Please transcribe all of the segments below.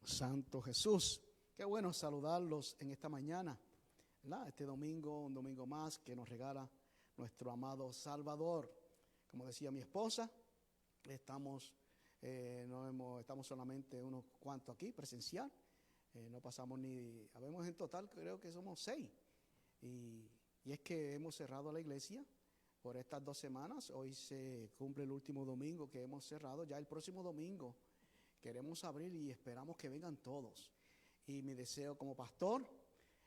Santo Jesús. Qué bueno saludarlos en esta mañana, ¿verdad? Este domingo, un domingo más que nos regala nuestro amado Salvador. Como decía mi esposa, estamos solamente unos cuantos aquí presencial. No pasamos ni, habemos en total, creo que somos 6. Y es que hemos cerrado la iglesia por estas 2 semanas. Hoy se cumple el último domingo que hemos cerrado. Ya el próximo domingo queremos abrir y esperamos que vengan todos. Y mi deseo como pastor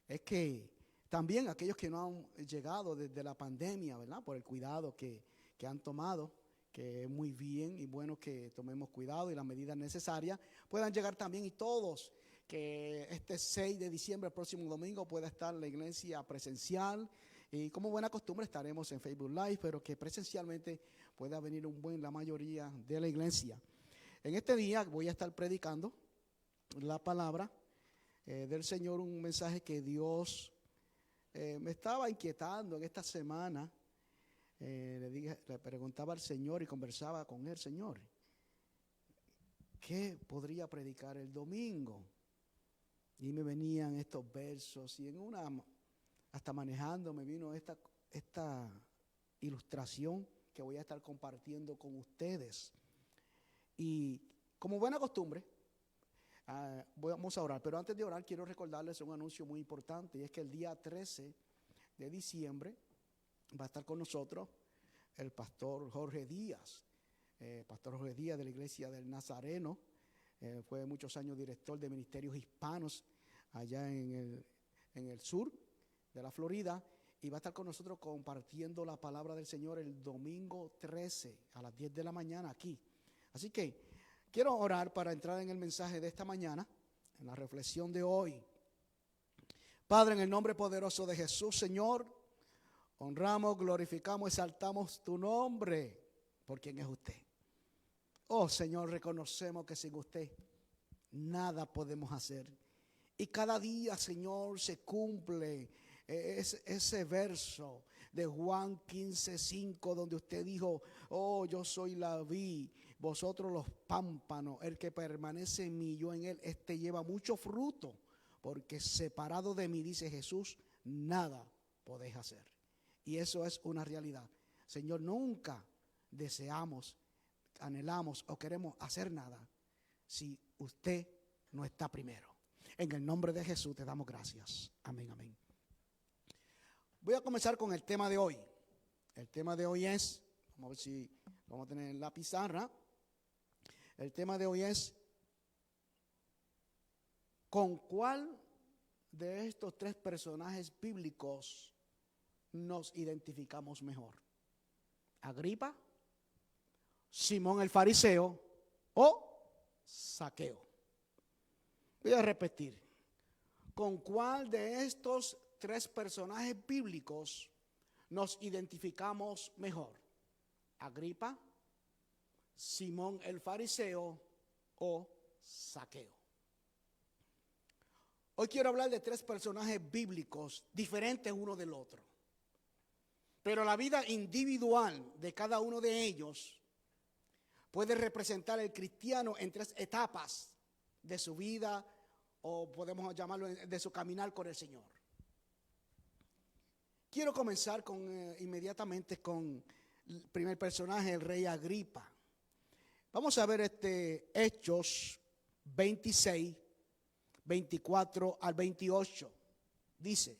es que también aquellos que no han llegado desde la pandemia, ¿verdad? Por el cuidado que han tomado, que es muy bien y bueno que tomemos cuidado y las medidas necesarias, puedan llegar también y todos, que este 6 de diciembre, el próximo domingo, pueda estar la iglesia presencial. Y como buena costumbre estaremos en Facebook Live, pero que presencialmente pueda venir la mayoría de la iglesia. En este día voy a estar predicando la palabra del Señor, un mensaje que Dios me estaba inquietando en esta semana. Le preguntaba al Señor y conversaba con el Señor, ¿qué podría predicar el domingo? Y me venían estos versos y hasta manejando me vino esta ilustración que voy a estar compartiendo con ustedes. Y como buena costumbre, vamos a orar. Pero antes de orar, quiero recordarles un anuncio muy importante. Y es que el día 13 de diciembre va a estar con nosotros el pastor Jorge Díaz. Pastor Jorge Díaz de la Iglesia del Nazareno. Fue muchos años director de ministerios hispanos allá en el sur de la Florida. Y va a estar con nosotros compartiendo la palabra del Señor el domingo 13 a las 10 de la mañana aquí. Así que quiero orar para entrar en el mensaje de esta mañana, en la reflexión de hoy. Padre, en el nombre poderoso de Jesús, Señor, honramos, glorificamos, exaltamos tu nombre, por quien es usted. Oh, Señor, reconocemos que sin usted nada podemos hacer. Y cada día, Señor, se cumple ese verso de Juan 15:5, donde usted dijo: oh, yo soy la vid, vosotros los pámpanos, el que permanece en mí, yo en él, lleva mucho fruto, porque separado de mí, dice Jesús, nada podéis hacer. Y eso es una realidad. Señor, nunca deseamos, anhelamos o queremos hacer nada si usted no está primero. En el nombre de Jesús te damos gracias. Amén, amén. Voy a comenzar con el tema de hoy. El tema de hoy es, vamos a ver si vamos a tener en la pizarra. El tema de hoy es: ¿con cuál de estos 3 personajes bíblicos nos identificamos mejor? ¿Agripa, Simón el fariseo o Zaqueo? Voy a repetir. ¿Con cuál de estos 3 personajes bíblicos nos identificamos mejor? ¿Agripa, Simón el fariseo o Zaqueo? Hoy quiero hablar de 3 personajes bíblicos diferentes uno del otro. Pero la vida individual de cada uno de ellos puede representar al cristiano en 3 etapas de su vida, o podemos llamarlo de su caminar con el Señor. Quiero comenzar inmediatamente con el primer personaje, el rey Agripa. Vamos a ver Hechos 26, 24 al 28. Dice: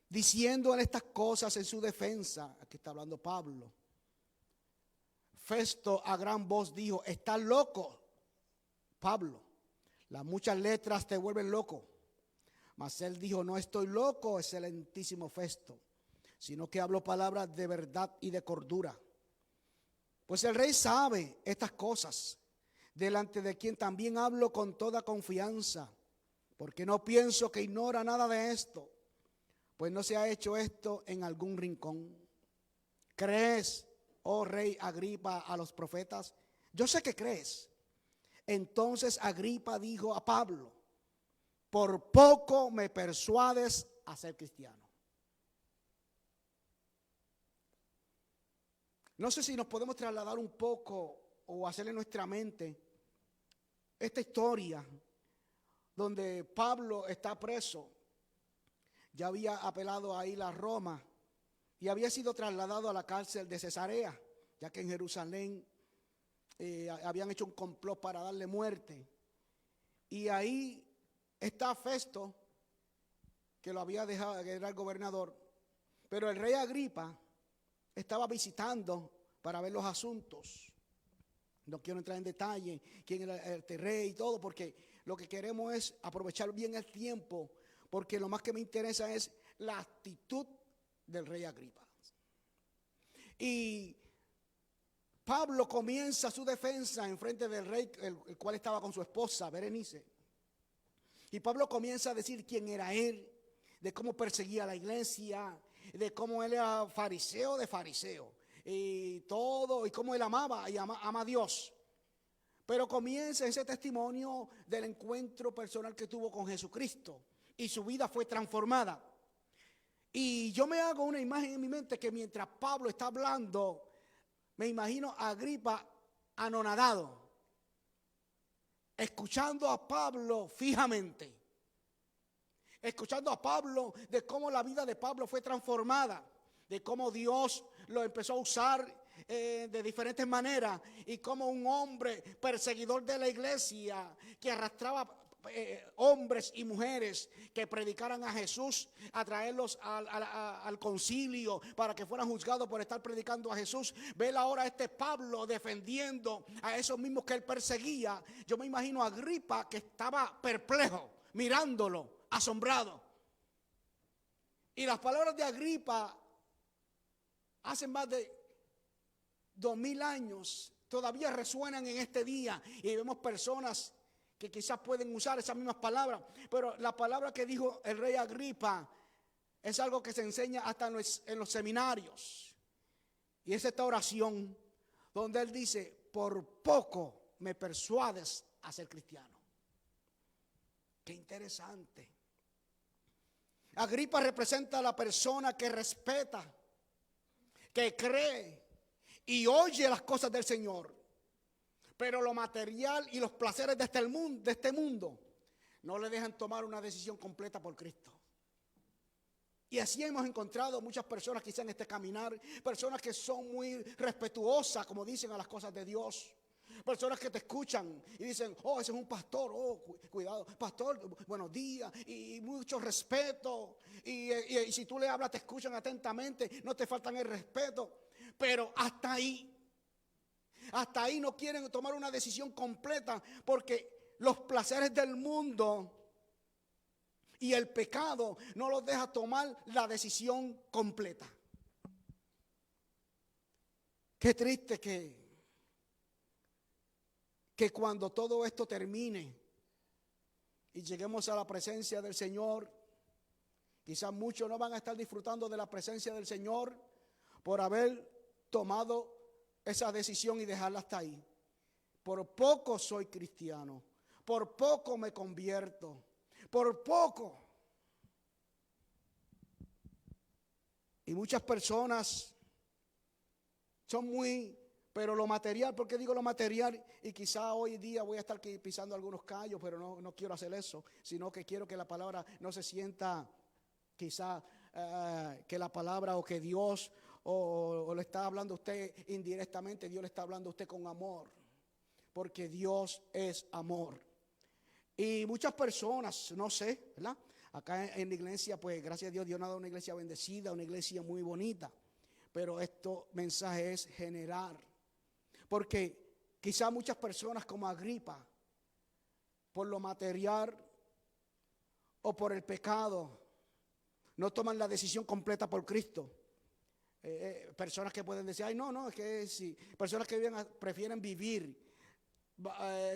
diciendo en estas cosas en su defensa, aquí está hablando Pablo, Festo a gran voz dijo: estás loco, Pablo, las muchas letras te vuelven loco. Mas él dijo: no estoy loco, excelentísimo Festo, sino que hablo palabras de verdad y de cordura. Pues el rey sabe estas cosas, delante de quien también hablo con toda confianza, porque no pienso que ignora nada de esto, pues no se ha hecho esto en algún rincón. ¿Crees, oh rey Agripa, a los profetas? Yo sé que crees. Entonces Agripa dijo a Pablo: por poco me persuades a ser cristiano. No sé si nos podemos trasladar un poco o hacer en nuestra mente esta historia donde Pablo está preso. Ya había apelado a ir a Roma y había sido trasladado a la cárcel de Cesarea, ya que en Jerusalén habían hecho un complot para darle muerte. Y ahí está Festo, que lo había dejado, que era el gobernador. Pero el rey Agripa estaba visitando para ver los asuntos. No quiero entrar en detalle quién era el rey y todo, porque lo que queremos es aprovechar bien el tiempo, porque lo más que me interesa es la actitud del rey Agripa. Y Pablo comienza su defensa en frente del rey, el cual estaba con su esposa, Berenice. Y Pablo comienza a decir quién era él, de cómo perseguía a la iglesia, de cómo él era fariseo de fariseo, y todo, y cómo él amaba y ama a Dios. Pero comienza ese testimonio del encuentro personal que tuvo con Jesucristo, y su vida fue transformada. Y yo me hago una imagen en mi mente que mientras Pablo está hablando, me imagino a Agripa anonadado, escuchando a Pablo fijamente, escuchando a Pablo de cómo la vida de Pablo fue transformada, de cómo Dios lo empezó a usar de diferentes maneras, y como un hombre perseguidor de la iglesia que arrastraba hombres y mujeres que predicaran a Jesús, a traerlos al concilio para que fueran juzgados por estar predicando a Jesús. Ve ahora a este Pablo defendiendo a esos mismos que él perseguía. Yo me imagino a Agripa que estaba perplejo, mirándolo, asombrado. Y las palabras de Agripa hace más de 2000 años todavía resuenan en este día, y vemos personas que quizás pueden usar esas mismas palabras, pero la palabra que dijo el rey Agripa es algo que se enseña hasta en los seminarios, y es esta oración donde él dice: por poco me persuades a ser cristiano. Qué interesante. Agripa representa a la persona que respeta, que cree y oye las cosas del Señor, pero lo material y los placeres de este mundo no le dejan tomar una decisión completa por Cristo. Y así hemos encontrado muchas personas quizás en este caminar, personas que son muy respetuosas, como dicen, a las cosas de Dios. Personas que te escuchan y dicen: oh, ese es un pastor, oh, cuidado, pastor, buenos días, y mucho respeto. Y si tú le hablas, te escuchan atentamente, no te faltan el respeto. Pero hasta ahí no quieren tomar una decisión completa, porque los placeres del mundo y el pecado no los deja tomar la decisión completa. Qué triste que cuando todo esto termine y lleguemos a la presencia del Señor, quizás muchos no van a estar disfrutando de la presencia del Señor por haber tomado esa decisión y dejarla hasta ahí. Por poco soy cristiano, por poco me convierto, por poco. Y muchas personas son pero lo material, ¿por qué digo lo material? Y quizá hoy día voy a estar pisando algunos callos, pero no quiero hacer eso, sino que quiero que la palabra no se sienta quizá que la palabra o que Dios o le está hablando a usted indirectamente. Dios le está hablando a usted con amor, porque Dios es amor. Y muchas personas, no sé, ¿verdad? Acá en la iglesia, pues gracias a Dios, Dios nos ha dado una iglesia bendecida, una iglesia muy bonita, pero este mensaje es general, porque quizá muchas personas como Agripa, por lo material o por el pecado, no toman la decisión completa por Cristo. Personas que pueden decir: ay, no, es que sí. Personas que prefieren vivir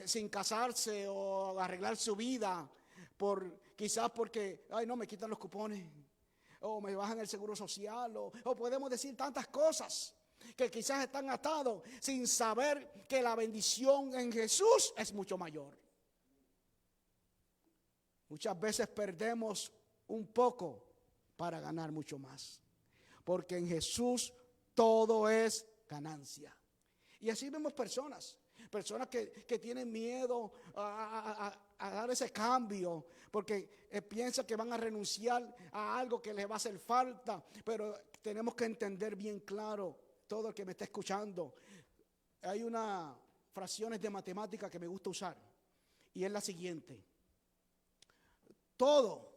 sin casarse o arreglar su vida, quizás porque, ay, no, me quitan los cupones, o me bajan el seguro social, o podemos decir tantas cosas que quizás están atados sin saber que la bendición en Jesús es mucho mayor. Muchas veces perdemos un poco para ganar mucho más, porque en Jesús todo es ganancia. Y así vemos personas Personas que tienen miedo a dar ese cambio porque piensan que van a renunciar a algo que les va a hacer falta. Pero tenemos que entender bien claro, todo el que me está escuchando. Hay unas fracciones de matemática que me gusta usar y es la siguiente: todo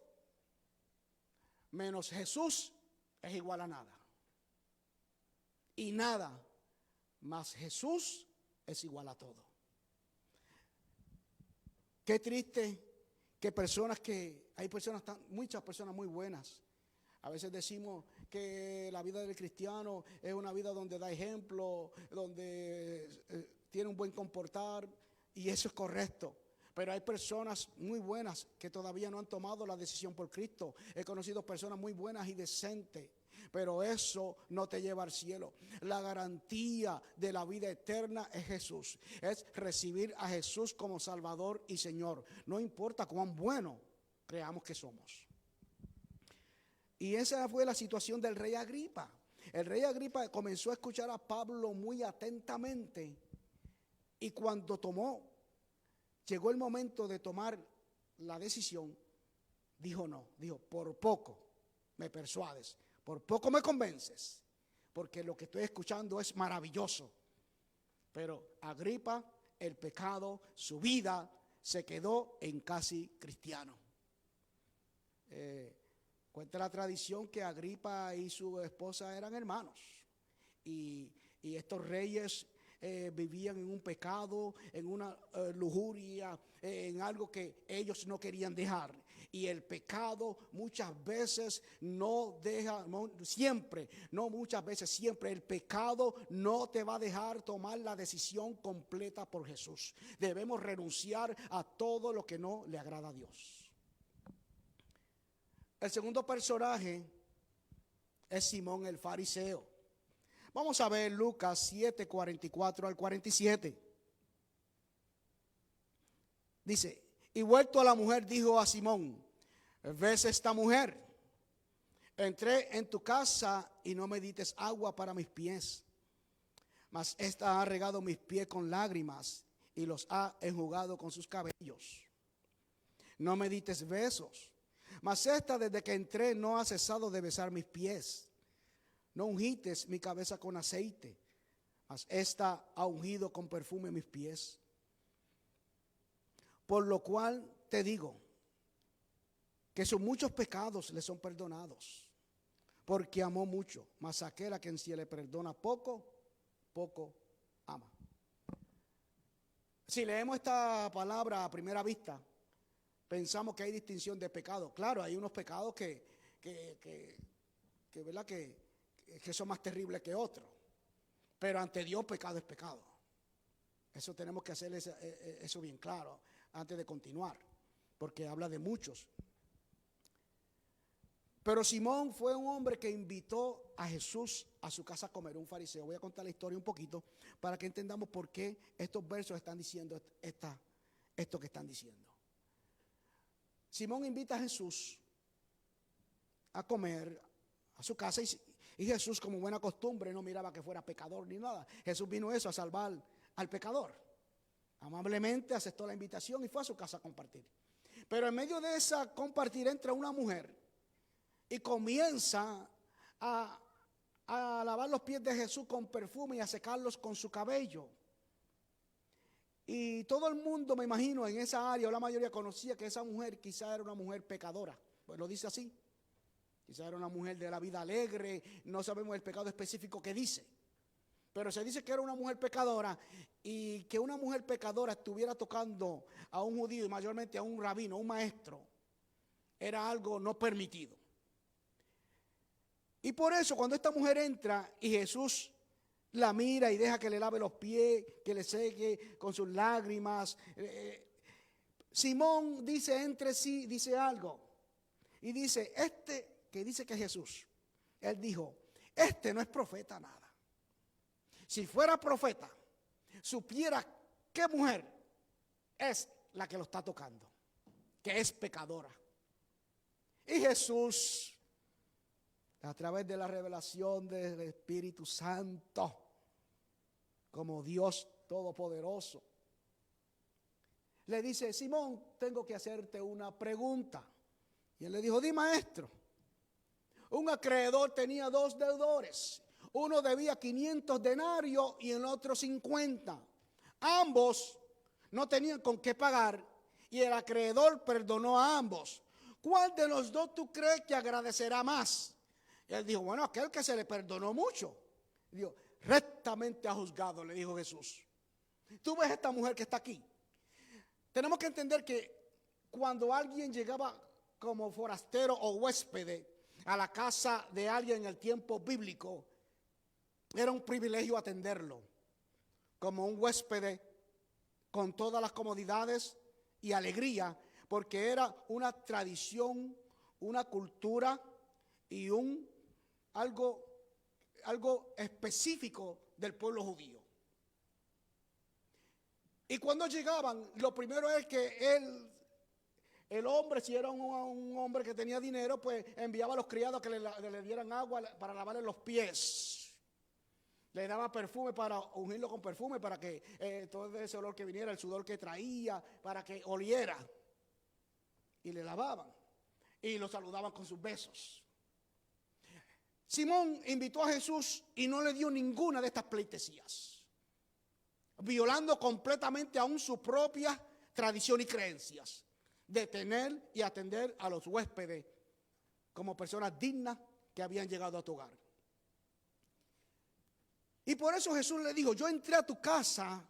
menos Jesús es igual a nada, y nada más Jesús es igual a todo. Qué triste que hay personas, muchas personas muy buenas. A veces decimos que la vida del cristiano es una vida donde da ejemplo, donde tiene un buen comportar, y eso es correcto. Pero hay personas muy buenas que todavía no han tomado la decisión por Cristo. He conocido personas muy buenas y decentes, pero eso no te lleva al cielo. La garantía de la vida eterna es Jesús. Es recibir a Jesús como Salvador y Señor. No importa cuán bueno creamos que somos. Y esa fue la situación del rey Agripa. El rey Agripa comenzó a escuchar a Pablo muy atentamente, y cuando llegó el momento de tomar la decisión, dijo: por poco me persuades, por poco me convences, porque lo que estoy escuchando es maravilloso. Pero Agripa, el pecado, su vida se quedó en casi cristiano. Cuenta la tradición que Agripa y su esposa eran hermanos, y estos reyes vivían en un pecado, en una lujuria, en algo que ellos no querían dejar. Y el pecado muchas veces siempre el pecado no te va a dejar tomar la decisión completa por Jesús. Debemos renunciar a todo lo que no le agrada a Dios. El segundo personaje es Simón el fariseo. Vamos a ver Lucas 7, 44 al 47. Dice: y vuelto a la mujer, dijo a Simón: ¿ves esta mujer? Entré en tu casa y no me diste agua para mis pies, mas esta ha regado mis pies con lágrimas y los ha enjugado con sus cabellos. No me diste besos, mas esta desde que entré no ha cesado de besar mis pies. No ungiste mi cabeza con aceite, mas esta ha ungido con perfume mis pies. Por lo cual te digo que sus muchos pecados le son perdonados, porque amó mucho. Mas aquel a quien se le perdona poco, poco ama. Si leemos esta palabra a primera vista, pensamos que hay distinción de pecado. Claro, hay unos pecados que ¿verdad? Que son más terribles que otros. Pero ante Dios pecado es pecado. Eso tenemos que hacer eso bien claro antes de continuar, porque habla de muchos. Pero Simón fue un hombre que invitó a Jesús a su casa a comer, un fariseo. Voy a contar la historia un poquito para que entendamos por qué estos versos están diciendo esto que están diciendo. Simón invita a Jesús a comer a su casa, y Jesús, como buena costumbre, no miraba que fuera pecador ni nada. Jesús vino a salvar al pecador. Amablemente aceptó la invitación y fue a su casa a compartir. Pero en medio de esa compartir entra una mujer y comienza a lavar los pies de Jesús con perfume y a secarlos con su cabello. Y todo el mundo, me imagino, en esa área, o la mayoría conocía que esa mujer quizá era una mujer pecadora. Pues lo dice así. Quizá era una mujer de la vida alegre, no sabemos el pecado específico que dice. Pero se dice que era una mujer pecadora, y que una mujer pecadora estuviera tocando a un judío y mayormente a un rabino, un maestro, era algo no permitido. Y por eso cuando esta mujer entra y Jesús la mira y deja que le lave los pies, que le seque con sus lágrimas, Simón dice entre sí, dice algo. Y dice, que dice que es Jesús, él dijo, no es profeta nada. Si fuera profeta, supiera qué mujer es la que lo está tocando, que es pecadora. Y Jesús, a través de la revelación del Espíritu Santo, como Dios Todopoderoso. Le dice: Simón, tengo que hacerte una pregunta. Y él le dijo: di, maestro. Un acreedor tenía 2 deudores. Uno debía 500 denarios y el otro 50. Ambos no tenían con qué pagar y el acreedor perdonó a ambos. ¿Cuál de los dos tú crees que agradecerá más? Y él dijo: bueno, aquel que se le perdonó mucho. Y dijo: rectamente ha juzgado, le dijo Jesús. Tú ves esta mujer que está aquí. Tenemos que entender que cuando alguien llegaba como forastero o huésped a la casa de alguien en el tiempo bíblico, era un privilegio atenderlo como un huésped con todas las comodidades y alegría, porque era una tradición, una cultura y algo específico del pueblo judío. Y cuando llegaban, lo primero es que el hombre, si era un hombre que tenía dinero, pues enviaba a los criados que le dieran agua para lavarle los pies. Le daba perfume para ungirlo con perfume, para que todo ese olor que viniera, el sudor que traía, para que oliera. Y le lavaban y lo saludaban con sus besos. Simón invitó a Jesús y no le dio ninguna de estas pleitesías, violando completamente aún su propia tradición y creencias de tener y atender a los huéspedes como personas dignas que habían llegado a tu hogar. Y por eso Jesús le dijo: yo entré a tu casa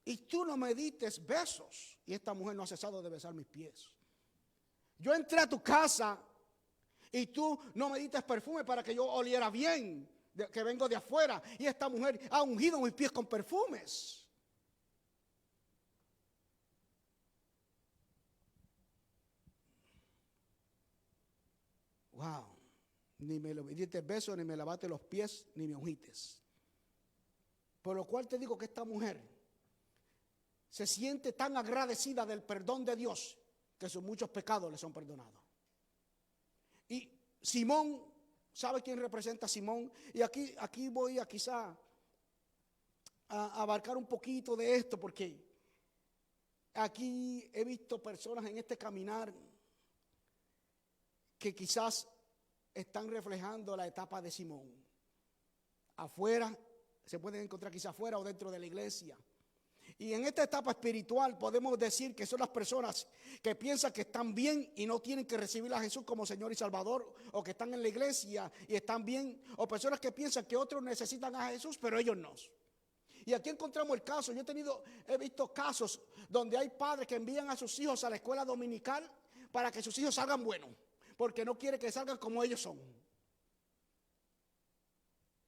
y tú no me diste besos, y esta mujer no ha cesado de besar mis pies. Yo entré a tu casa y tú no me diste perfume para que yo oliera bien, que vengo de afuera, y esta mujer ha ungido mis pies con perfumes. Wow, ni me diste besos, ni me lavaste los pies, ni me ungiste. Por lo cual te digo que esta mujer se siente tan agradecida del perdón de Dios que sus muchos pecados le son perdonados. Y Simón, ¿sabe quién representa a Simón? Y aquí voy a quizá a abarcar un poquito de esto, porque aquí he visto personas en este caminar que quizás están reflejando la etapa de Simón. Afuera, se pueden encontrar quizás afuera o dentro de la iglesia. Y en esta etapa espiritual podemos decir que son las personas que piensan que están bien y no tienen que recibir a Jesús como Señor y Salvador, o que están en la iglesia y están bien, o personas que piensan que otros necesitan a Jesús pero ellos no. Y aquí encontramos el caso. He visto casos donde hay padres que envían a sus hijos a la escuela dominical para que sus hijos salgan buenos, porque no quiere que salgan como ellos son.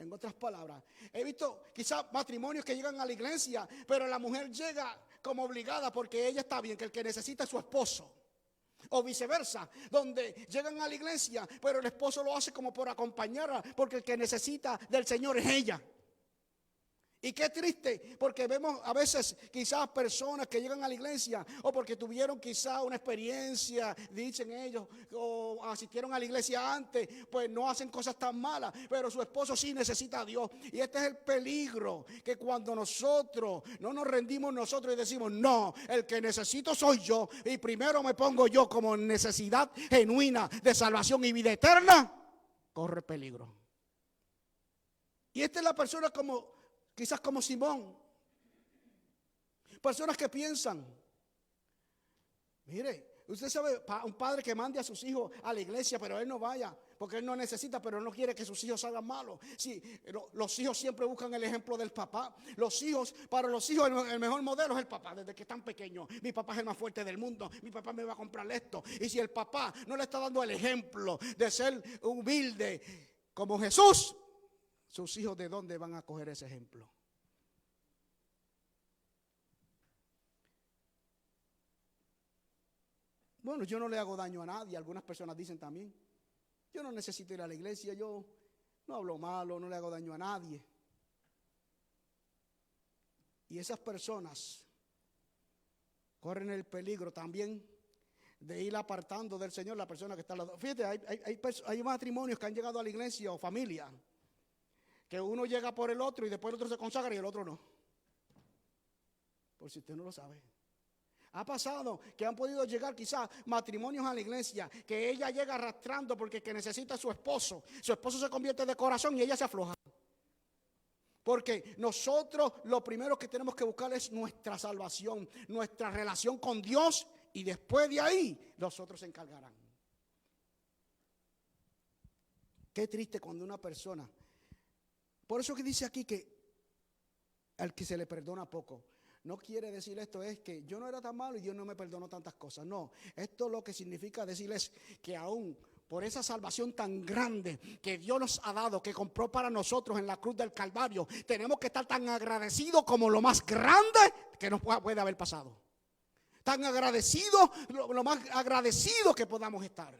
En otras palabras, he visto quizás matrimonios que llegan a la iglesia, pero la mujer llega como obligada porque ella está bien, que el que necesita es su esposo. O viceversa, donde llegan a la iglesia, pero el esposo lo hace como por acompañarla, porque el que necesita del Señor es ella. Y qué triste, porque vemos a veces quizás personas que llegan a la iglesia o porque tuvieron quizás una experiencia, dicen ellos, o asistieron a la iglesia antes, pues no hacen cosas tan malas, pero su esposo sí necesita a Dios. Y este es el peligro, que cuando nosotros no nos rendimos nosotros y decimos: no, el que necesito soy yo, y primero me pongo yo como necesidad genuina de salvación y vida eterna, corre peligro. Y esta es la persona quizás como Simón. Personas que piensan: mire, usted sabe, un padre que mande a sus hijos a la iglesia, pero él no vaya, porque él no necesita, pero no quiere que sus hijos salgan malos. Sí, los hijos siempre buscan el ejemplo del papá. Para los hijos el mejor modelo es el papá, desde que están pequeños. Mi papá es el más fuerte del mundo, mi papá me va a comprar esto. Y si el papá no le está dando el ejemplo de ser humilde como Jesús, sus hijos, ¿de dónde van a coger ese ejemplo? Bueno, yo no le hago daño a nadie. Algunas personas dicen también: yo no necesito ir a la iglesia, yo no hablo malo, no le hago daño a nadie. Y esas personas corren el peligro también de ir apartando del Señor la persona que está al lado. Fíjate, hay matrimonios que han llegado a la iglesia, o familia, que uno llega por el otro y después el otro se consagra y el otro no. por si usted no lo sabe. Ha pasado que han podido llegar quizás matrimonios a la iglesia, que ella llega arrastrando porque que necesita a su esposo se convierte de corazón y ella se afloja. Porque nosotros lo primero que tenemos que buscar es nuestra salvación, nuestra relación con Dios, y después de ahí los otros se encargarán. Qué triste cuando una persona, por eso que dice aquí que al que se le perdona poco. No quiere decir esto es que yo no era tan malo y Dios no me perdonó tantas cosas. No, esto lo que significa decir es que aún por esa salvación tan grande que Dios nos ha dado, que compró para nosotros en la cruz del Calvario, tenemos que estar tan agradecidos como lo más grande que nos puede haber pasado. Tan agradecidos, lo más agradecidos que podamos estar.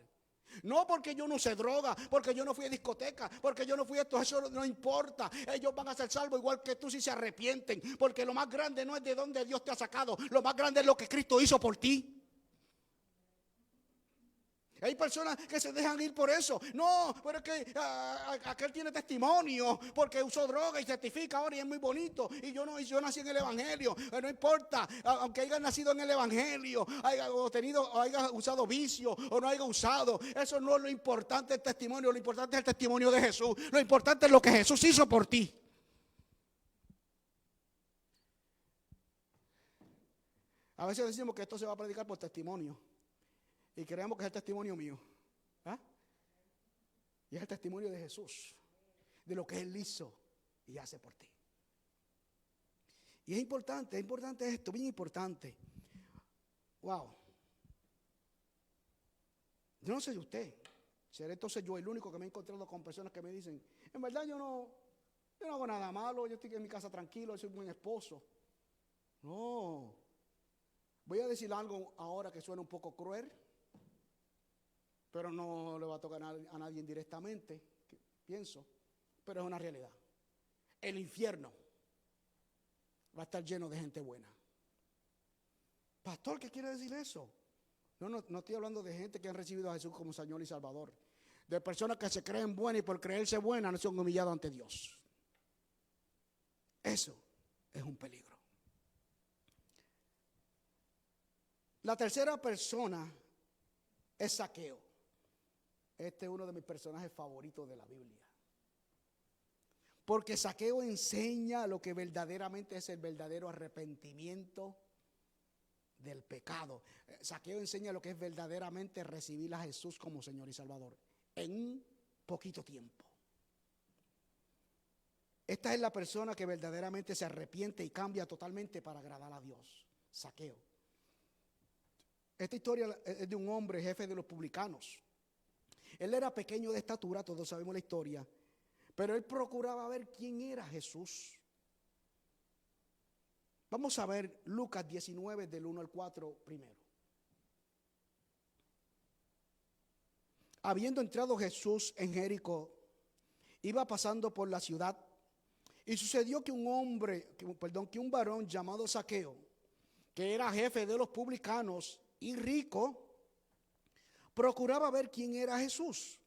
No porque yo no usé droga, porque yo no fui a discoteca, porque yo no fui a esto, eso no importa. Ellos van a ser salvos igual que tú si se arrepienten. Porque lo más grande no es de dónde Dios te ha sacado, lo más grande es lo que Cristo hizo por ti. Hay personas que se dejan ir por eso. No, pero es que aquel tiene testimonio porque usó droga y certifica ahora y es muy bonito. Y yo nací en el evangelio. No importa, aunque haya nacido en el evangelio, haya usado vicio o no haya usado. Eso no es lo importante el testimonio. Lo importante es el testimonio de Jesús. Lo importante es lo que Jesús hizo por ti. A veces decimos que esto se va a predicar por testimonio. Y creemos que es el testimonio mío. ¿Ah? Y es el testimonio de Jesús. De lo que Él hizo y hace por ti. Y es importante esto, bien importante. Wow. Yo no sé de usted. Seré entonces yo el único que me he encontrado con personas que me dicen, en verdad yo no hago nada malo, yo estoy en mi casa tranquilo, yo soy un buen esposo. No. Voy a decir algo ahora que suena un poco cruel. Pero no le va a tocar a nadie indirectamente, pienso, pero es una realidad. El infierno va a estar lleno de gente buena. Pastor, ¿qué quiere decir eso? No estoy hablando de gente que han recibido a Jesús como Señor y Salvador. De personas que se creen buenas y por creerse buenas no son humillados ante Dios. Eso es un peligro. La tercera persona es Zaqueo. Este es uno de mis personajes favoritos de la Biblia. Porque Zaqueo enseña lo que verdaderamente es el verdadero arrepentimiento del pecado. Zaqueo enseña lo que es verdaderamente recibir a Jesús como Señor y Salvador en un poquito tiempo. Esta es la persona que verdaderamente se arrepiente y cambia totalmente para agradar a Dios. Zaqueo. Esta historia es de un hombre jefe de los publicanos. Él era pequeño de estatura, todos sabemos la historia, pero él procuraba ver quién era Jesús. Vamos a ver Lucas 19 del 1 al 4 primero. Habiendo entrado Jesús en Jericó, iba pasando por la ciudad, y sucedió que un varón llamado Zaqueo, que era jefe de los publicanos y rico, procuraba ver quién era Jesús,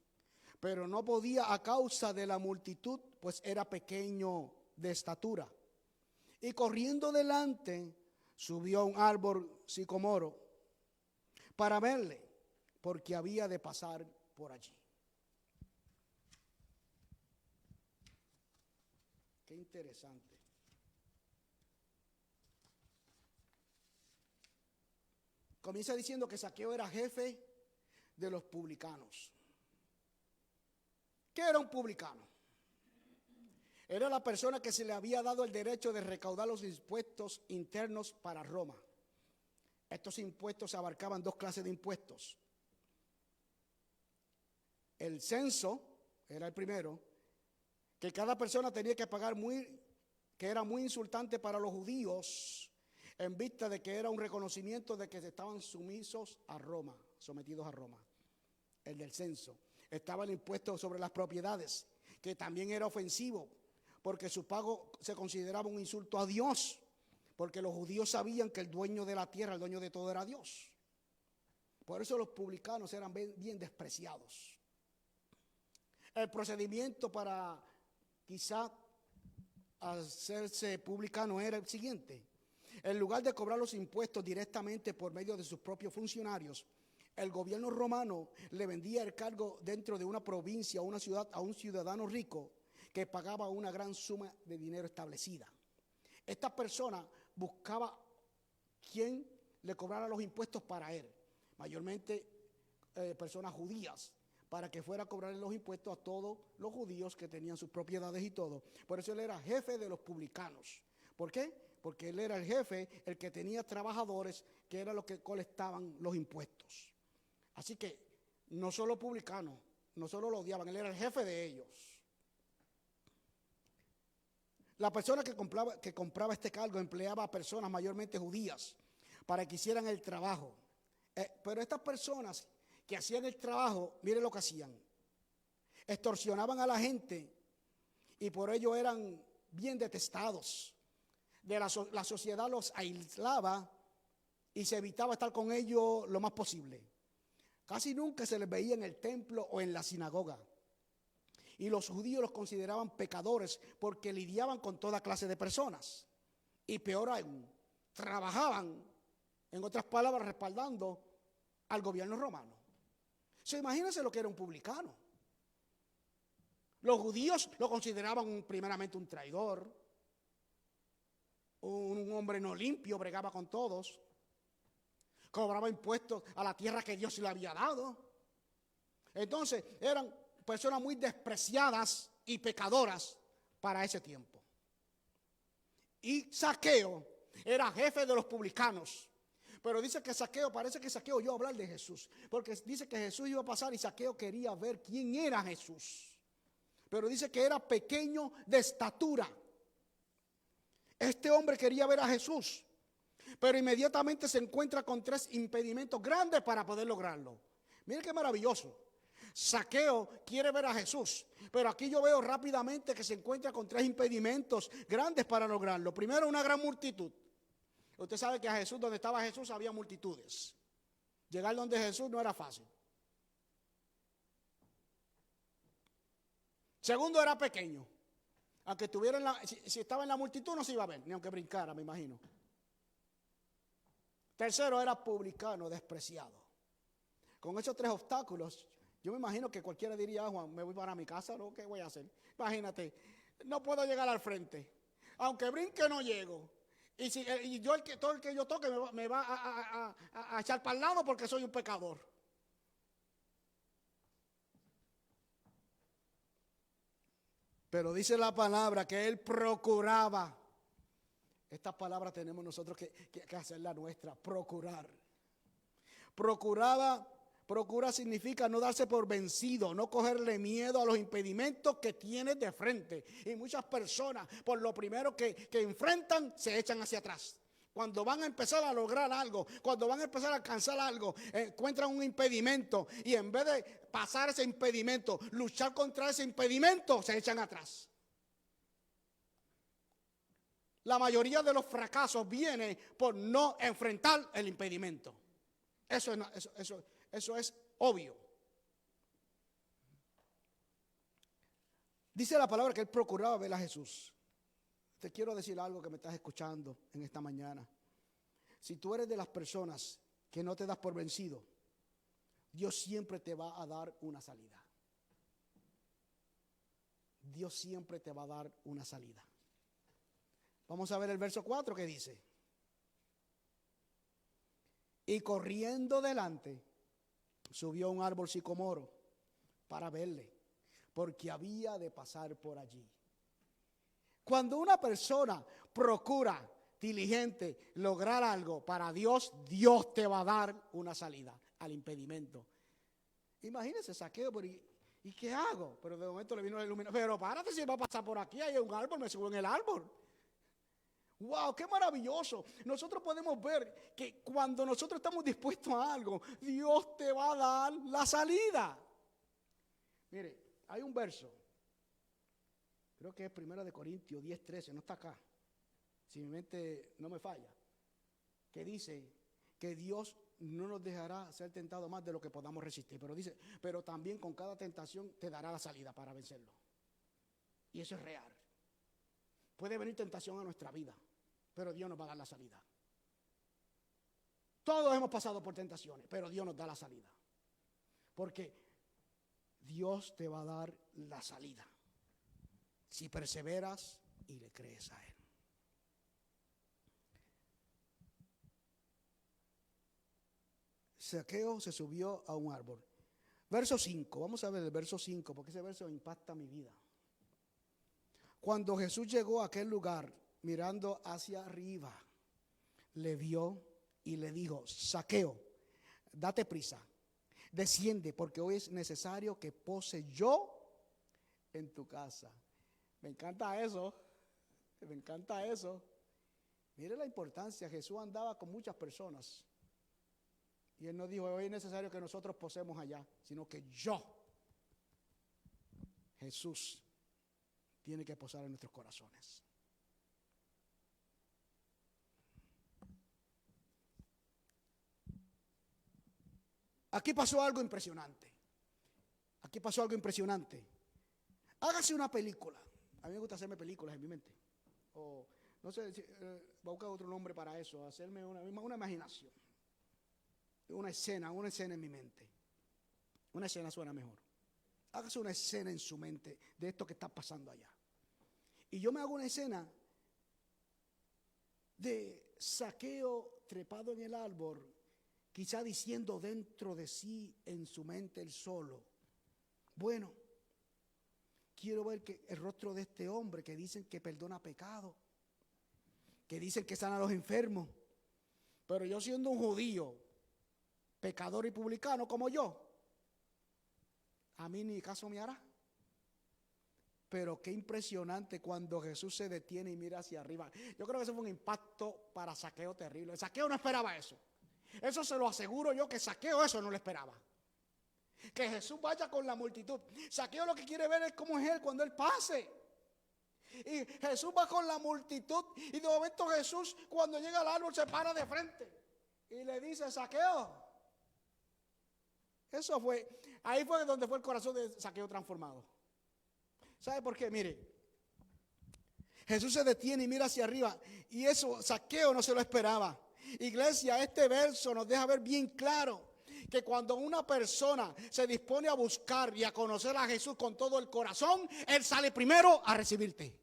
pero no podía a causa de la multitud, pues era pequeño de estatura. Y corriendo delante, subió a un árbol sicomoro para verle, porque había de pasar por allí. Qué interesante. Comienza diciendo que Zaqueo era jefe de los publicanos. ¿Qué era un publicano? Era la persona que se le había dado el derecho de recaudar los impuestos internos para Roma. Estos impuestos abarcaban dos clases de impuestos. El censo era el primero, que cada persona tenía que pagar que era muy insultante para los judíos, en vista de que era un reconocimiento de que estaban sometidos a Roma. El del censo. Estaba el impuesto sobre las propiedades, que también era ofensivo, porque su pago se consideraba un insulto a Dios, porque los judíos sabían que el dueño de la tierra, el dueño de todo era Dios. Por eso los publicanos eran bien despreciados. El procedimiento para quizá hacerse publicano era el siguiente. En lugar de cobrar los impuestos directamente por medio de sus propios funcionarios, el gobierno romano le vendía el cargo dentro de una provincia o una ciudad a un ciudadano rico que pagaba una gran suma de dinero establecida. Esta persona buscaba quien le cobrara los impuestos para él, mayormente personas judías, para que fuera a cobrarle los impuestos a todos los judíos que tenían sus propiedades y todo. Por eso él era jefe de los publicanos. ¿Por qué? Porque él era el jefe, el que tenía trabajadores, que eran los que colectaban los impuestos. Así que no solo publicanos, no solo lo odiaban, él era el jefe de ellos. La persona que compraba este cargo empleaba a personas mayormente judías para que hicieran el trabajo. Pero estas personas que hacían el trabajo, miren lo que hacían. Extorsionaban a la gente y por ello eran bien detestados. La sociedad los aislaba y se evitaba estar con ellos lo más posible. Casi nunca se les veía en el templo o en la sinagoga. Y los judíos los consideraban pecadores porque lidiaban con toda clase de personas. Y peor aún, trabajaban, en otras palabras, respaldando al gobierno romano. Imagínense lo que era un publicano. Los judíos lo consideraban primeramente un traidor, un hombre no limpio, bregaba con todos, cobraba impuestos a la tierra que Dios le había dado. Entonces eran personas muy despreciadas y pecadoras para ese tiempo. Y Zaqueo era jefe de los publicanos. Pero dice que Zaqueo, parece que Zaqueo oyó hablar de Jesús, porque dice que Jesús iba a pasar y Zaqueo quería ver quién era Jesús. Pero dice que era pequeño de estatura. Este hombre quería ver a Jesús, pero inmediatamente se encuentra con 3 impedimentos grandes para poder lograrlo. Miren qué maravilloso. Zaqueo quiere ver a Jesús, pero aquí yo veo rápidamente que se encuentra con 3 impedimentos grandes para lograrlo. Primero, una gran multitud. Usted sabe que a Jesús, donde estaba Jesús, había multitudes. Llegar donde Jesús no era fácil. Segundo, era pequeño. Aunque estuviera si estaba en la multitud no se iba a ver, ni aunque brincara, me imagino. Tercero, era publicano, despreciado. Con esos 3 obstáculos, yo me imagino que cualquiera diría: Juan, me voy para mi casa, ¿no? ¿Qué voy a hacer? Imagínate, no puedo llegar al frente. Aunque brinque, no llego. Y yo, todo el que yo toque me va a echar para el lado porque soy un pecador. Pero dice la palabra que él procuraba. Esta palabra tenemos nosotros que hacerla nuestra, procurar. Procura significa no darse por vencido, no cogerle miedo a los impedimentos que tienes de frente. Y muchas personas, por lo primero que enfrentan, se echan hacia atrás. Cuando van a empezar a lograr algo, cuando van a empezar a alcanzar algo, encuentran un impedimento y en vez de pasar ese impedimento, luchar contra ese impedimento, se echan atrás. La mayoría de los fracasos viene por no enfrentar el impedimento. Eso es obvio. Dice la palabra que él procuraba ver a Jesús. Te quiero decir algo que me estás escuchando en esta mañana. Si tú eres de las personas que no te das por vencido, Dios siempre te va a dar una salida. Dios siempre te va a dar una salida. Vamos a ver el verso 4 que dice: y corriendo delante, subió a un árbol sicomoro para verle, porque había de pasar por allí. Cuando una persona procura diligente lograr algo para Dios, Dios te va a dar una salida al impedimento. Imagínese, Zaqueo, pero ¿y qué hago? Pero de momento le vino la iluminación. Pero párate, si va a pasar por aquí, hay un árbol, me subo en el árbol. ¡Wow! ¡Qué maravilloso! Nosotros podemos ver que cuando nosotros estamos dispuestos a algo, Dios te va a dar la salida. Mire, hay un verso, creo que es 1 Corintios 10:13, no está acá, si mi mente no me falla, que dice que Dios no nos dejará ser tentados más de lo que podamos resistir. Pero dice, pero también con cada tentación te dará la salida para vencerlo. Y eso es real. Puede venir tentación a nuestra vida, pero Dios nos va a dar la salida. Todos hemos pasado por tentaciones, pero Dios nos da la salida. Porque Dios te va a dar la salida si perseveras y le crees a Él. Zaqueo se subió a un árbol. Verso 5, vamos a ver el verso 5, porque ese verso impacta mi vida. Cuando Jesús llegó a aquel lugar, mirando hacia arriba, le vio y le dijo: Zaqueo, date prisa, desciende, porque hoy es necesario que pose yo en tu casa. Me encanta eso, me encanta eso. Mire la importancia, Jesús andaba con muchas personas. Y Él no dijo: hoy es necesario que nosotros posemos allá, sino que yo, Jesús, tiene que posar en nuestros corazones. Aquí pasó algo impresionante. Aquí pasó algo impresionante. Hágase una película. A mí me gusta hacerme películas en mi mente. O no sé, voy a buscar otro nombre para eso. Hacerme una imaginación. Una escena en mi mente. Una escena suena mejor. Hágase una escena en su mente de esto que está pasando allá. Y yo me hago una escena de Zaqueo trepado en el árbol, quizá diciendo dentro de sí, en su mente, él solo: bueno, quiero ver que el rostro de este hombre que dicen que perdona pecado, que dicen que sana a los enfermos, pero yo siendo un judío, pecador y publicano como yo, a mí ni caso me hará. Pero qué impresionante cuando Jesús se detiene y mira hacia arriba. Yo creo que eso fue un impacto para Zaqueo terrible. Zaqueo no esperaba eso. Eso se lo aseguro yo, que Zaqueo eso no lo esperaba. Que Jesús vaya con la multitud. Zaqueo lo que quiere ver es cómo es Él cuando Él pase. Y Jesús va con la multitud, y de momento Jesús, cuando llega al árbol, se para de frente y le dice: Zaqueo. Eso fue, ahí fue donde fue el corazón de Zaqueo transformado. ¿Sabe por qué? Mire, Jesús se detiene y mira hacia arriba, y eso Zaqueo no se lo esperaba. Iglesia, este verso nos deja ver bien claro que cuando una persona se dispone a buscar y a conocer a Jesús con todo el corazón, Él sale primero a recibirte.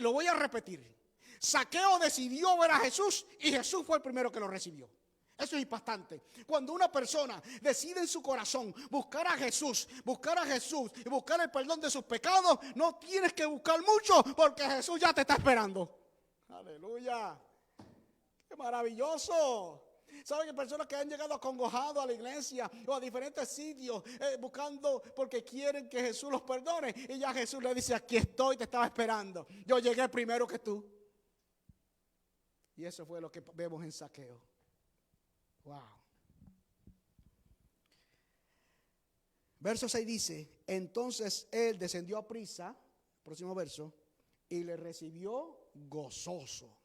Lo voy a repetir. Zaqueo decidió ver a Jesús y Jesús fue el primero que lo recibió. Eso es impactante. Cuando una persona decide en su corazón buscar a Jesús y buscar el perdón de sus pecados, no tienes que buscar mucho, porque Jesús ya te está esperando. Aleluya. Qué maravilloso. ¿Saben que personas que han llegado acongojados a la iglesia o a diferentes sitios buscando porque quieren que Jesús los perdone? Y ya Jesús le dice: aquí estoy, te estaba esperando. Yo llegué primero que tú. Y eso fue lo que vemos en Zaqueo. Wow. Verso 6 dice: entonces él descendió a prisa, próximo verso, y le recibió gozoso.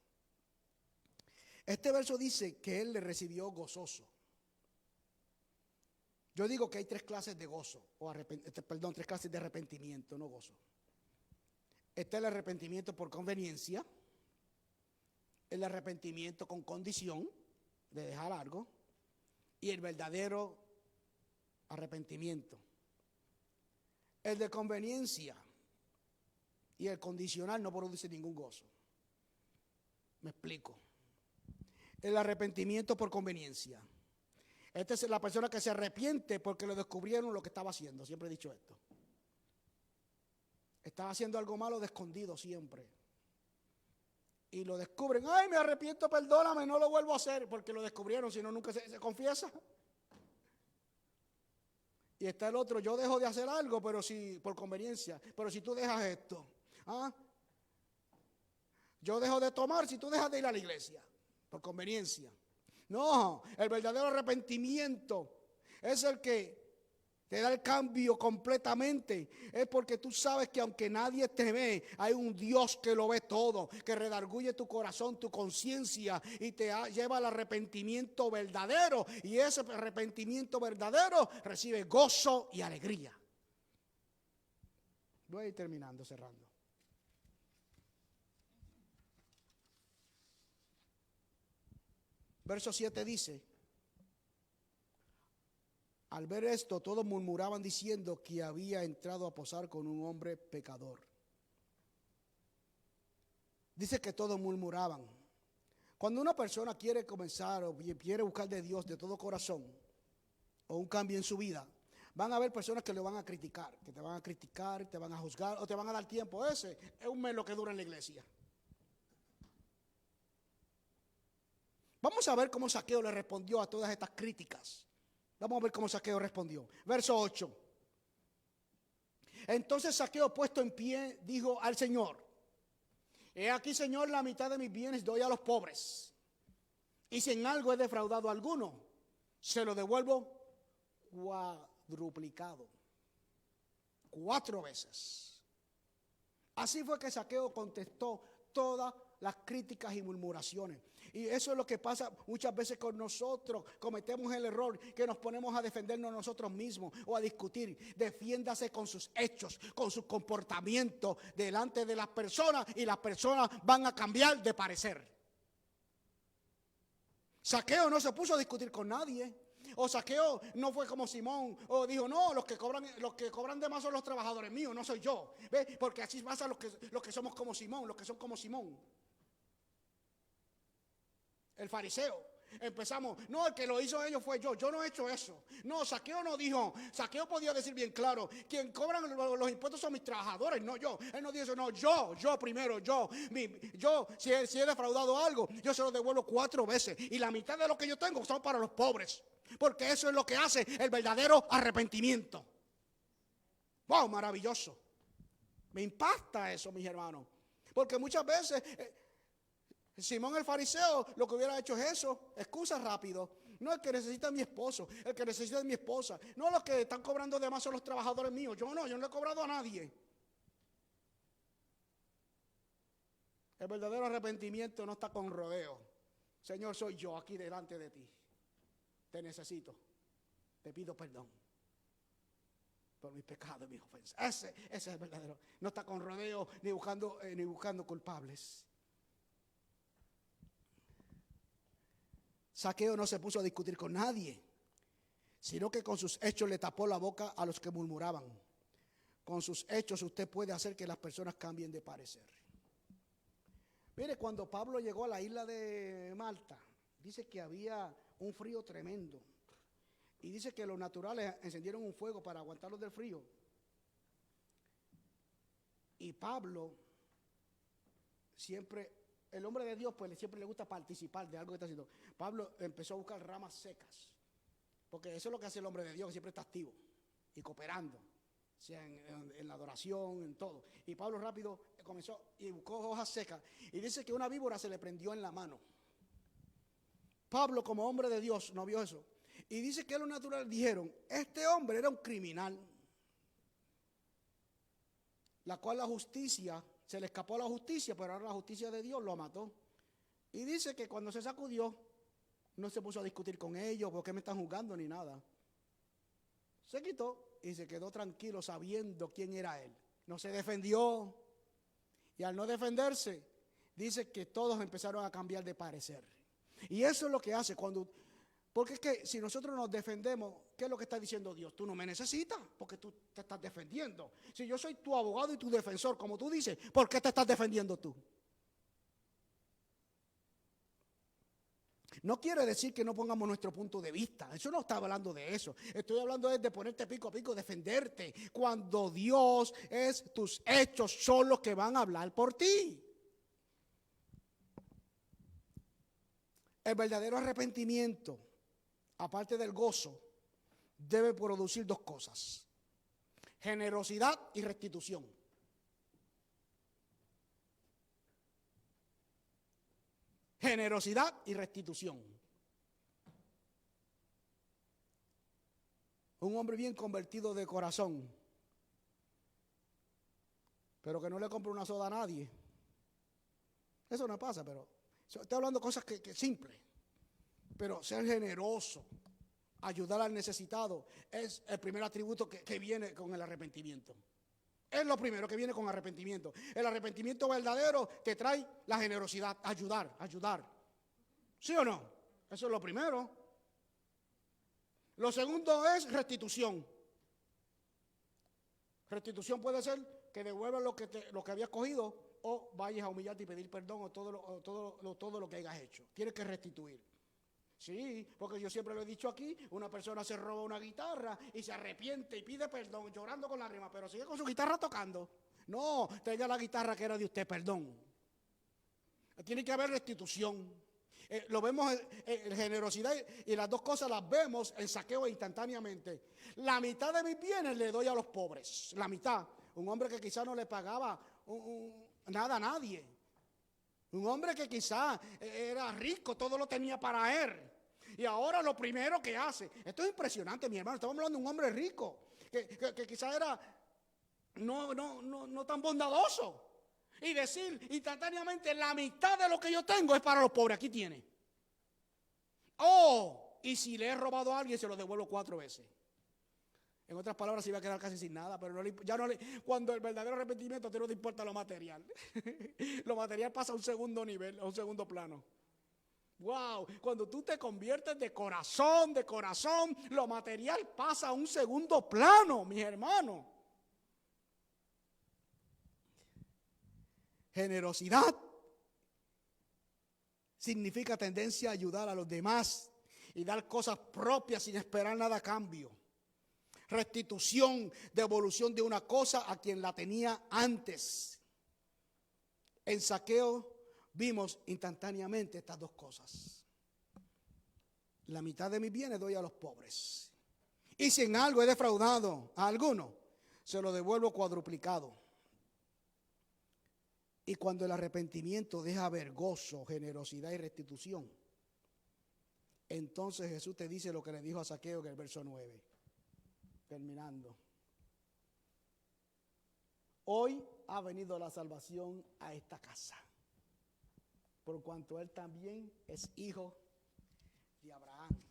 Este verso dice que él le recibió gozoso. Yo digo que hay tres clases de gozo, tres clases de arrepentimiento, no gozo. Está el arrepentimiento por conveniencia, el arrepentimiento con condición de dejar algo, y el verdadero arrepentimiento. El de conveniencia y el condicional no produce ningún gozo. Me explico. El arrepentimiento por conveniencia. Esta es la persona que se arrepiente porque le descubrieron lo que estaba haciendo. Siempre he dicho esto. Estaba haciendo algo malo de escondido siempre. Y lo descubren: ay, me arrepiento, perdóname, no lo vuelvo a hacer, porque lo descubrieron, si no nunca se confiesa. Y está el otro: yo dejo de hacer algo, pero si por conveniencia, pero si tú dejas esto, yo dejo de tomar si tú dejas de ir a la iglesia, por conveniencia. No, el verdadero arrepentimiento es el que te da el cambio completamente. Es porque tú sabes que aunque nadie te ve, hay un Dios que lo ve todo, que redarguye tu corazón, tu conciencia, y te lleva al arrepentimiento verdadero. Y ese arrepentimiento verdadero recibe gozo y alegría. Voy a ir terminando, cerrando. Verso 7 dice: al ver esto, todos murmuraban diciendo que había entrado a posar con un hombre pecador. Dice que todos murmuraban. Cuando una persona quiere comenzar o quiere buscar de Dios de todo corazón o un cambio en su vida, van a haber personas que le van a criticar, que te van a criticar, te van a juzgar o te van a dar tiempo. Ese es un mes lo que dura en la iglesia. Vamos a ver cómo Zaqueo le respondió a todas estas críticas. Vamos a ver cómo Zaqueo respondió. Verso 8. Entonces Zaqueo, puesto en pie, dijo al Señor: he aquí, Señor, la mitad de mis bienes doy a los pobres. Y si en algo he defraudado a alguno, se lo devuelvo cuadruplicado. 4 veces. Así fue que Zaqueo contestó todas las críticas y murmuraciones. Y eso es lo que pasa muchas veces con nosotros. Cometemos el error que nos ponemos a defendernos nosotros mismos o a discutir. Defiéndase con sus hechos, con su comportamiento delante de las personas, y las personas van a cambiar de parecer. Zaqueo no se puso a discutir con nadie. O Zaqueo no fue como Simón, o dijo: no, los que cobran de más son los trabajadores míos, no soy yo. ¿Ve? Porque así pasa los que somos como Simón, los que son como Simón, el fariseo. Empezamos: no, el que lo hizo ellos fue yo no he hecho eso. No, Zaqueo no dijo. Zaqueo podía decir bien claro: quien cobran los impuestos son mis trabajadores, no yo. Él no dijo eso: no, yo primero, si he defraudado algo, yo se lo devuelvo 4 veces, y la mitad de lo que yo tengo son para los pobres, porque eso es lo que hace el verdadero arrepentimiento. Wow, maravilloso. Me impacta eso, mis hermanos, porque muchas veces Simón el fariseo lo que hubiera hecho es eso: excusa rápido. No, el que necesita es mi esposo, el que necesita es mi esposa. No, los que están cobrando de más son los trabajadores míos. Yo no le he cobrado a nadie. El verdadero arrepentimiento no está con rodeo. Señor, soy yo aquí delante de ti. Te necesito. Te pido perdón por mis pecados y mis ofensas. Ese es el verdadero. No está con rodeo ni buscando culpables. Zaqueo no se puso a discutir con nadie, sino que con sus hechos le tapó la boca a los que murmuraban. Con sus hechos usted puede hacer que las personas cambien de parecer. Mire, cuando Pablo llegó a la isla de Malta, dice que había un frío tremendo. Y dice que los naturales encendieron un fuego para aguantarlos del frío. Y Pablo siempre... El hombre de Dios, pues siempre le gusta participar de algo que está haciendo. Pablo empezó a buscar ramas secas, porque eso es lo que hace el hombre de Dios, que siempre está activo y cooperando, sea en la adoración, en todo. Y Pablo rápido comenzó y buscó hojas secas, y dice que una víbora se le prendió en la mano. Pablo, como hombre de Dios, no vio eso, y dice que los naturales dijeron: este hombre era un criminal, la cual la justicia... se le escapó a la justicia, pero ahora la justicia de Dios lo mató. Y dice que cuando se sacudió, no se puso a discutir con ellos: ¿por qué me están juzgando? Ni nada. Se quitó y se quedó tranquilo sabiendo quién era él. No se defendió. Y al no defenderse, dice que todos empezaron a cambiar de parecer. Y eso es lo que hace cuando... Porque es que si nosotros nos defendemos, ¿qué es lo que está diciendo Dios? Tú no me necesitas porque tú te estás defendiendo. Si yo soy tu abogado y tu defensor, como tú dices, ¿por qué te estás defendiendo tú? No quiere decir que no pongamos nuestro punto de vista. Eso no está hablando de eso. Estoy hablando de ponerte pico a pico, defenderte. Cuando Dios es, tus hechos son los que van a hablar por ti. El verdadero arrepentimiento, aparte del gozo, debe producir 2 cosas: generosidad y restitución. Generosidad y restitución. Un hombre bien convertido de corazón, pero que no le compra una soda a nadie. Eso no pasa, pero estoy hablando de cosas que simples. Pero ser generoso, ayudar al necesitado, es el primer atributo que viene con el arrepentimiento. Es lo primero que viene con arrepentimiento. El arrepentimiento verdadero te trae la generosidad, ayudar. ¿Sí o no? Eso es lo primero. Lo segundo es restitución. Restitución puede ser que devuelvas lo que habías cogido, o vayas a humillarte y pedir perdón, o todo lo que hayas hecho. Tienes que restituir. Sí, porque yo siempre lo he dicho aquí, una persona se roba una guitarra y se arrepiente y pide perdón, llorando con lágrimas, pero sigue con su guitarra tocando. No, traiga la guitarra que era de usted, perdón. Tiene que haber restitución. Lo vemos en generosidad, y las dos cosas las vemos en saqueo instantáneamente. La mitad de mis bienes le doy a los pobres, la mitad. Un hombre que quizás no le pagaba nada a nadie. Un hombre que quizás era rico, todo lo tenía para él. Y ahora lo primero que hace, esto es impresionante, mi hermano, estamos hablando de un hombre rico, que quizás era no tan bondadoso. Y decir instantáneamente, la mitad de lo que yo tengo es para los pobres, aquí tiene. Y si le he robado a alguien, se lo devuelvo 4 veces. En otras palabras, se iba a quedar casi sin nada, pero cuando el verdadero arrepentimiento, te no te importa lo material. Lo material pasa a un segundo nivel, a un segundo plano. Wow, cuando tú te conviertes de corazón, lo material pasa a un segundo plano, mis hermanos. Generosidad significa tendencia a ayudar a los demás y dar cosas propias sin esperar nada a cambio. Restitución, devolución de una cosa a quien la tenía antes. En saqueo vimos instantáneamente estas dos cosas. La mitad de mis bienes doy a los pobres. Y si en algo he defraudado a alguno, se lo devuelvo cuadruplicado. Y cuando el arrepentimiento deja ver gozo, generosidad y restitución, entonces Jesús te dice lo que le dijo a Saqueo en el verso 9. Terminando. Hoy ha venido la salvación a esta casa, por cuanto él también es hijo de Abraham.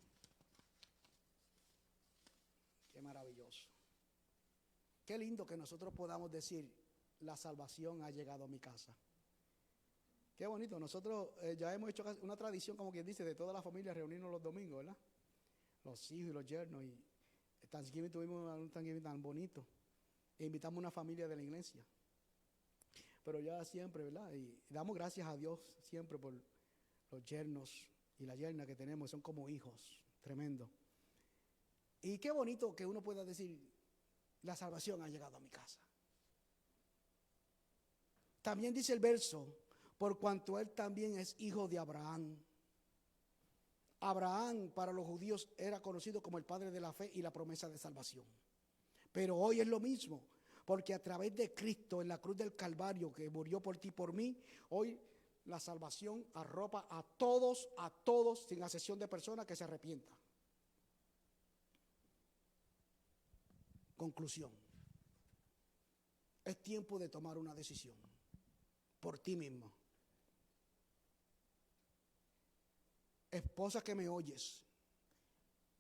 Qué maravilloso. Qué lindo que nosotros podamos decir, la salvación ha llegado a mi casa. Qué bonito. Nosotros ya hemos hecho una tradición, como quien dice, de toda la familia reunirnos los domingos, ¿verdad? Los hijos y los yernos. Y Thanksgiving tuvimos un Thanksgiving tan bonito. E invitamos a una familia de la iglesia. Pero ya siempre, ¿verdad? Y damos gracias a Dios siempre por los yernos y la yerna que tenemos. Son como hijos. Tremendo. Y qué bonito que uno pueda decir, la salvación ha llegado a mi casa. También dice el verso, por cuanto él también es hijo de Abraham. Abraham para los judíos era conocido como el padre de la fe y la promesa de salvación. Pero hoy es lo mismo, porque a través de Cristo en la cruz del Calvario, que murió por ti y por mí, hoy la salvación arropa a todos, sin excepción de personas que se arrepientan. Conclusión. Es tiempo de tomar una decisión por ti mismo. Esposa que me oyes,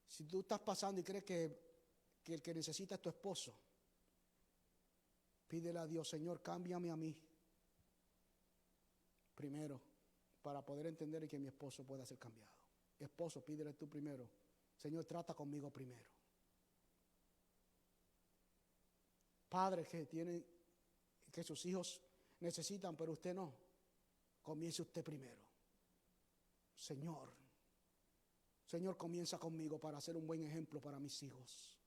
si tú estás pasando y crees que el que necesita es tu esposo, pídele a Dios, Señor, cámbiame a mí primero, para poder entender que mi esposo pueda ser cambiado. Esposo, pídele tú primero, Señor, trata conmigo primero. Padres que sus hijos necesitan, pero usted no, comience usted primero. Señor, comienza conmigo para ser un buen ejemplo para mis hijos.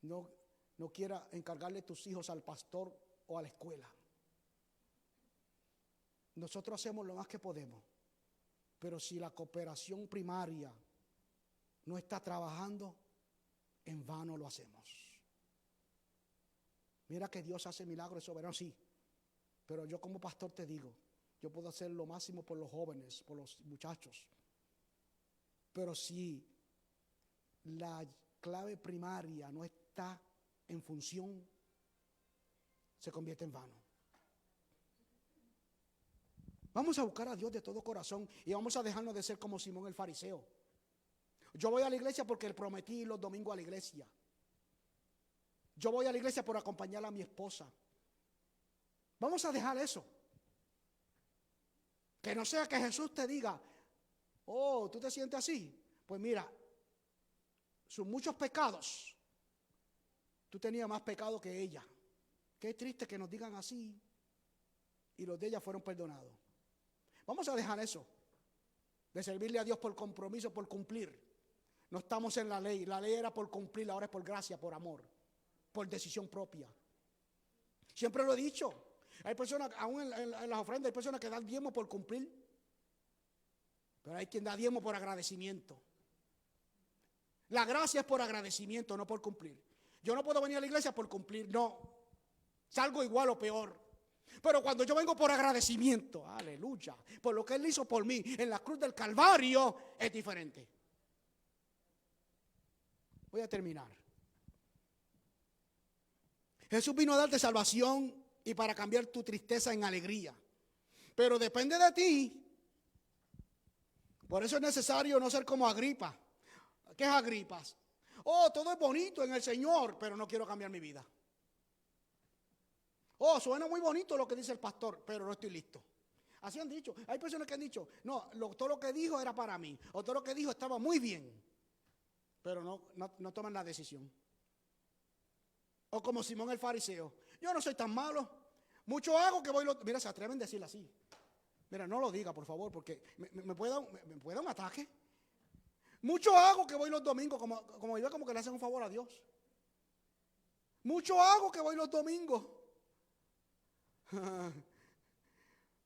No quiera encargarle tus hijos al pastor o a la escuela. Nosotros hacemos lo más que podemos, pero si la cooperación primaria no está trabajando, en vano lo hacemos. Mira que Dios hace milagros soberanos, sí, pero yo como pastor te digo, yo puedo hacer lo máximo por los jóvenes, por los muchachos, pero si la clave primaria no está en función, se convierte en vano. Vamos a buscar a Dios de todo corazón y vamos a dejarnos de ser como Simón el fariseo. Yo voy a la iglesia porque le prometí los domingos a la iglesia. Yo voy a la iglesia por acompañar a mi esposa. Vamos a dejar eso. Que no sea que Jesús te diga, Oh, ¿tú te sientes así? Pues mira, sus muchos pecados, tú tenías más pecado que ella. Qué triste que nos digan así y los de ella fueron perdonados. Vamos a dejar eso, de servirle a Dios por compromiso, por cumplir. No estamos en la ley era por cumplir, ahora es por gracia, por amor, por decisión propia. Siempre lo he dicho, hay personas, aún en las ofrendas, hay personas que dan diezmo por cumplir, pero hay quien da diezmo por agradecimiento. La gracia es por agradecimiento, no por cumplir. Yo no puedo venir a la iglesia por cumplir, no, salgo igual o peor. Pero cuando yo vengo por agradecimiento, aleluya, por lo que Él hizo por mí en la cruz del Calvario, es diferente. Voy a terminar. Jesús vino a darte salvación y para cambiar tu tristeza en alegría. Pero depende de ti. Por eso es necesario no ser como Agripa. ¿Qué es Agripa? Oh, todo es bonito en el Señor, pero no quiero cambiar mi vida. Oh, suena muy bonito lo que dice el pastor, pero no estoy listo. Así han dicho. Hay personas que han dicho, no, todo lo que dijo era para mí. O todo lo que dijo estaba muy bien. Pero no toman la decisión. O como Simón el fariseo. Yo no soy tan malo. Mucho hago que voy. Mira, se atreven a decirlo así. Mira, no lo diga, por favor, porque me puede dar un ataque. Mucho hago que voy los domingos, como yo, como que le hacen un favor a Dios. Mucho hago que voy los domingos.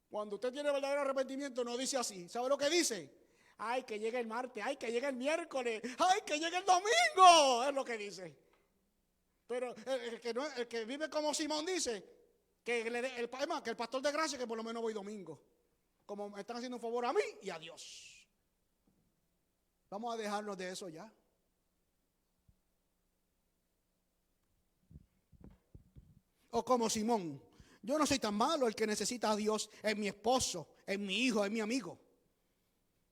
Cuando usted tiene verdadero arrepentimiento, no dice así. ¿Sabe lo que dice? Ay, que llegue el martes, ay, que llegue el miércoles, ay, que llegue el domingo. Es lo que dice. Pero el que vive como Simón dice que el pastor de gracia que por lo menos voy domingo. Como me están haciendo un favor a mí y a Dios. Vamos a dejarnos de eso ya. O como Simón. Yo no soy tan malo, el que necesita a Dios es mi esposo, es mi hijo, es mi amigo.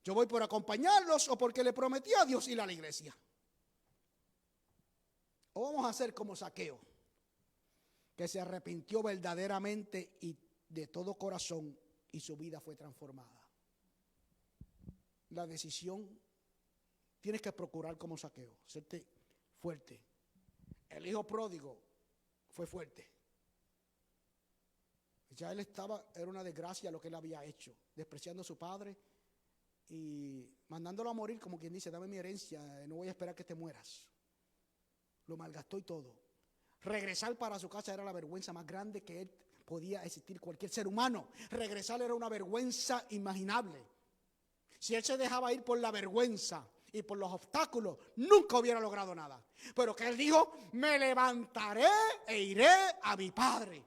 Yo voy por acompañarlos o porque le prometí a Dios ir a la iglesia. O vamos a hacer como Zaqueo, que se arrepintió verdaderamente y de todo corazón y su vida fue transformada. La decisión, tienes que procurar como Zaqueo, serte fuerte. El hijo pródigo fue fuerte. Ya él era una desgracia lo que él había hecho, despreciando a su padre y mandándolo a morir, como quien dice, dame mi herencia, no voy a esperar que te mueras. Lo malgastó y todo. Regresar para su casa era la vergüenza más grande que él podía existir cualquier ser humano. Regresar era una vergüenza inimaginable. Si él se dejaba ir por la vergüenza y por los obstáculos, nunca hubiera logrado nada. Pero que él dijo, me levantaré e iré a mi padre.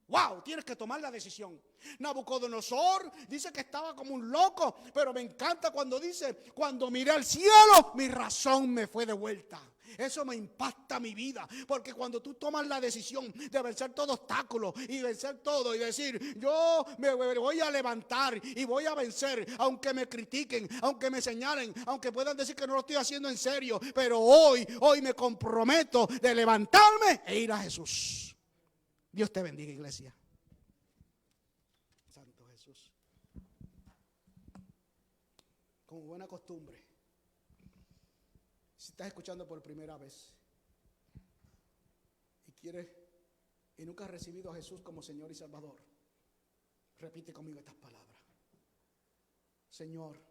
Wow, tienes que tomar la decisión. Nabucodonosor dice que estaba como un loco, pero me encanta cuando dice, cuando miré al cielo, mi razón me fue de vuelta. Eso me impacta mi vida, porque cuando tú tomas la decisión de vencer todo obstáculo y vencer todo y decir, yo me voy a levantar y voy a vencer, aunque me critiquen, aunque me señalen, aunque puedan decir que no lo estoy haciendo en serio, pero hoy me comprometo de levantarme e ir a Jesús. Dios te bendiga, iglesia. Santo Jesús. Como buena costumbre, si estás escuchando por primera vez y nunca has recibido a Jesús como Señor y Salvador, repite conmigo estas palabras. Señor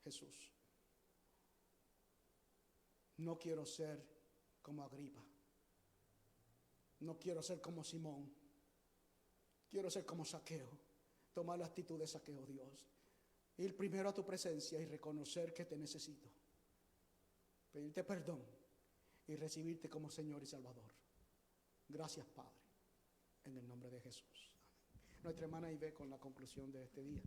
Jesús, no quiero ser como Agripa. No quiero ser como Simón. Quiero ser como Zaqueo. Tomar la actitud de Zaqueo, Dios. Ir primero a tu presencia y reconocer que te necesito. Pedirte perdón y recibirte como Señor y Salvador. Gracias, Padre. En el nombre de Jesús. Nuestra hermana Ibe con la conclusión de este día.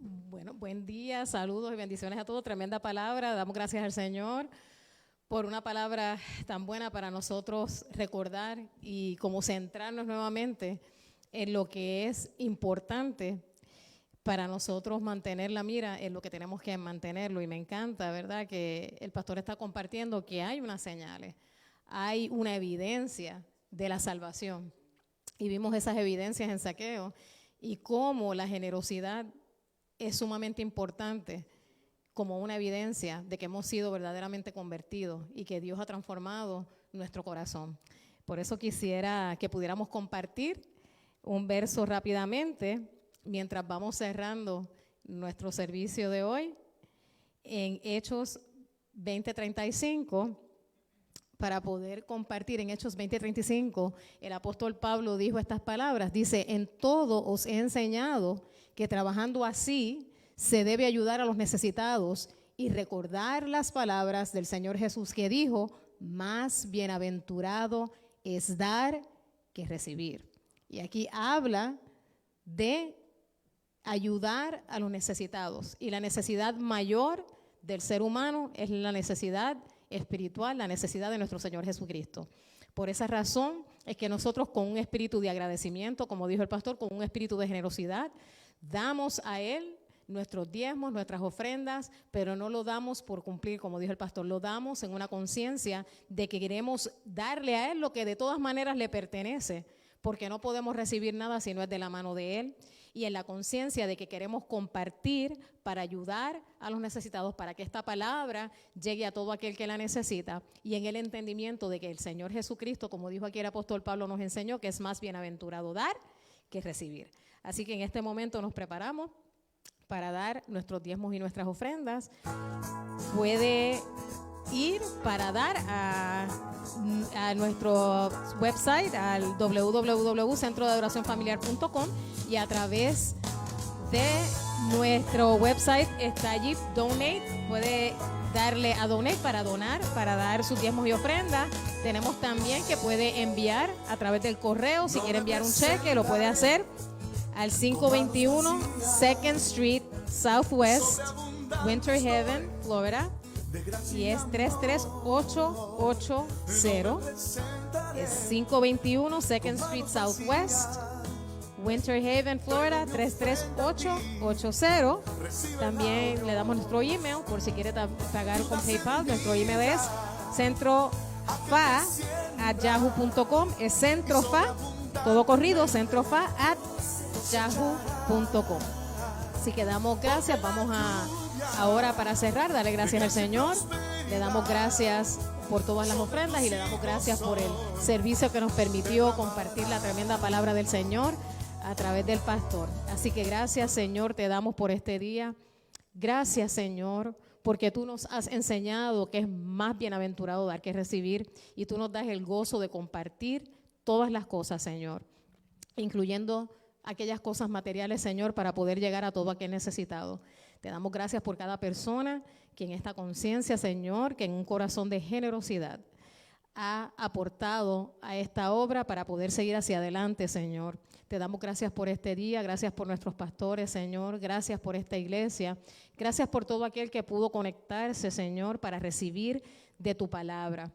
Bueno, buen día, saludos y bendiciones a todos. Tremenda palabra. Damos gracias al Señor por una palabra tan buena para nosotros recordar y como centrarnos nuevamente en lo que es importante para nosotros mantener la mira en lo que tenemos que mantenerlo. Y me encanta, ¿verdad?, que el pastor está compartiendo que hay unas señales, hay una evidencia de la salvación. y vimos esas evidencias en Zaqueo y cómo la generosidad es sumamente importante como una evidencia de que hemos sido verdaderamente convertidos y que Dios ha transformado nuestro corazón. Por eso quisiera que pudiéramos compartir un verso rápidamente mientras vamos cerrando nuestro servicio de hoy en Hechos 20:35, para poder compartir. En Hechos 20:35, el apóstol Pablo dijo estas palabras, dice: en todo os he enseñado que trabajando así se debe ayudar a los necesitados y recordar las palabras del Señor Jesús que dijo: más bienaventurado es dar que recibir. Y aquí habla de ayudar a los necesitados, y la necesidad mayor del ser humano es la necesidad espiritual, la necesidad de nuestro Señor Jesucristo. Por esa razón es que nosotros, con un espíritu de agradecimiento, como dijo el pastor, con un espíritu de generosidad, damos a Él nuestros diezmos, nuestras ofrendas, pero no lo damos por cumplir, como dijo el pastor, lo damos en una conciencia de que queremos darle a Él lo que de todas maneras le pertenece, porque no podemos recibir nada si no es de la mano de Él, y en la conciencia de que queremos compartir para ayudar a los necesitados, para que esta palabra llegue a todo aquel que la necesita, y en el entendimiento de que el Señor Jesucristo, como dijo aquí el apóstol Pablo, nos enseñó que es más bienaventurado dar que recibir. Así que en este momento nos preparamos para dar nuestros diezmos y nuestras ofrendas. Puede ir para dar a nuestro website, al www.centrodeadoracionfamiliar.com, y a través de nuestro website está allí Donate. Puede darle a Donate para donar, para dar sus diezmos y ofrendas. Tenemos también que puede enviar a través del correo, si quiere enviar un cheque, lo puede hacer al 521 2nd Street Southwest, Winter Haven, Florida, y es 33880. Es 521 2nd Street Southwest, Winter Haven, Florida, 33880. También le damos nuestro email por si quiere pagar con PayPal. Nuestro email es centrofa@yahoo.com. Es centrofa, todo corrido, centrofa@yahoo.com. Así que damos gracias. Vamos ahora, para cerrar, darle gracias al Señor. Le damos gracias por todas las ofrendas y le damos gracias por el servicio que nos permitió compartir la tremenda palabra del Señor a través del pastor. Así que gracias, Señor, te damos por este día. Gracias, Señor, porque tú nos has enseñado que es más bienaventurado dar que recibir, y tú nos das el gozo de compartir todas las cosas, Señor, incluyendo aquellas cosas materiales, Señor, para poder llegar a todo aquel necesitado. Te damos gracias por cada persona que en esta conciencia, Señor, que en un corazón de generosidad ha aportado a esta obra para poder seguir hacia adelante, Señor. Te damos gracias por este día, gracias por nuestros pastores, Señor, gracias por esta iglesia, gracias por todo aquel que pudo conectarse, Señor, para recibir de tu palabra.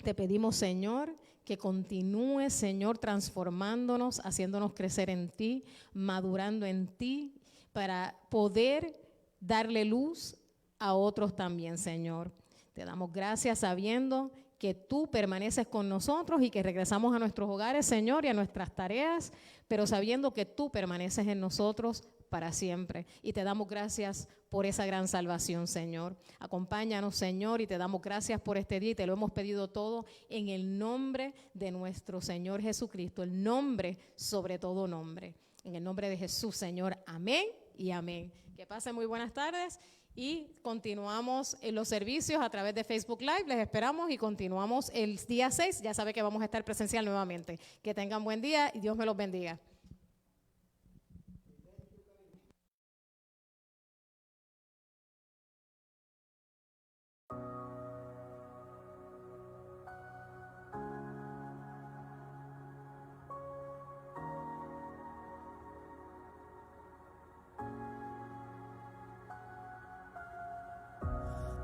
Te pedimos, Señor, que continúes, Señor, transformándonos, haciéndonos crecer en ti, madurando en ti, para poder darle luz a otros también, Señor. Te damos gracias sabiendo que tú permaneces con nosotros y que regresamos a nuestros hogares, Señor, y a nuestras tareas, pero sabiendo que tú permaneces en nosotros para siempre. Y te damos gracias por esa gran salvación, Señor. Acompáñanos, Señor, y te damos gracias por este día, y te lo hemos pedido todo en el nombre de nuestro Señor Jesucristo, el nombre sobre todo nombre. En el nombre de Jesús, Señor. Amén y amén. Que pasen muy buenas tardes. Y continuamos en los servicios a través de Facebook Live. Les esperamos y continuamos el día 6. Ya sabe que vamos a estar presencial nuevamente. Que tengan buen día y Dios me los bendiga.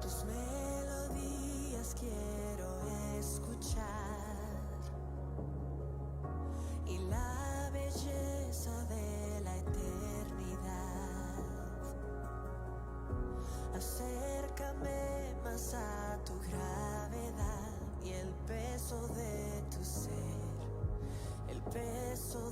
Tus melodías quiero escuchar, y la belleza de la eternidad. Acércame más a tu gravedad y el peso de tu ser, el peso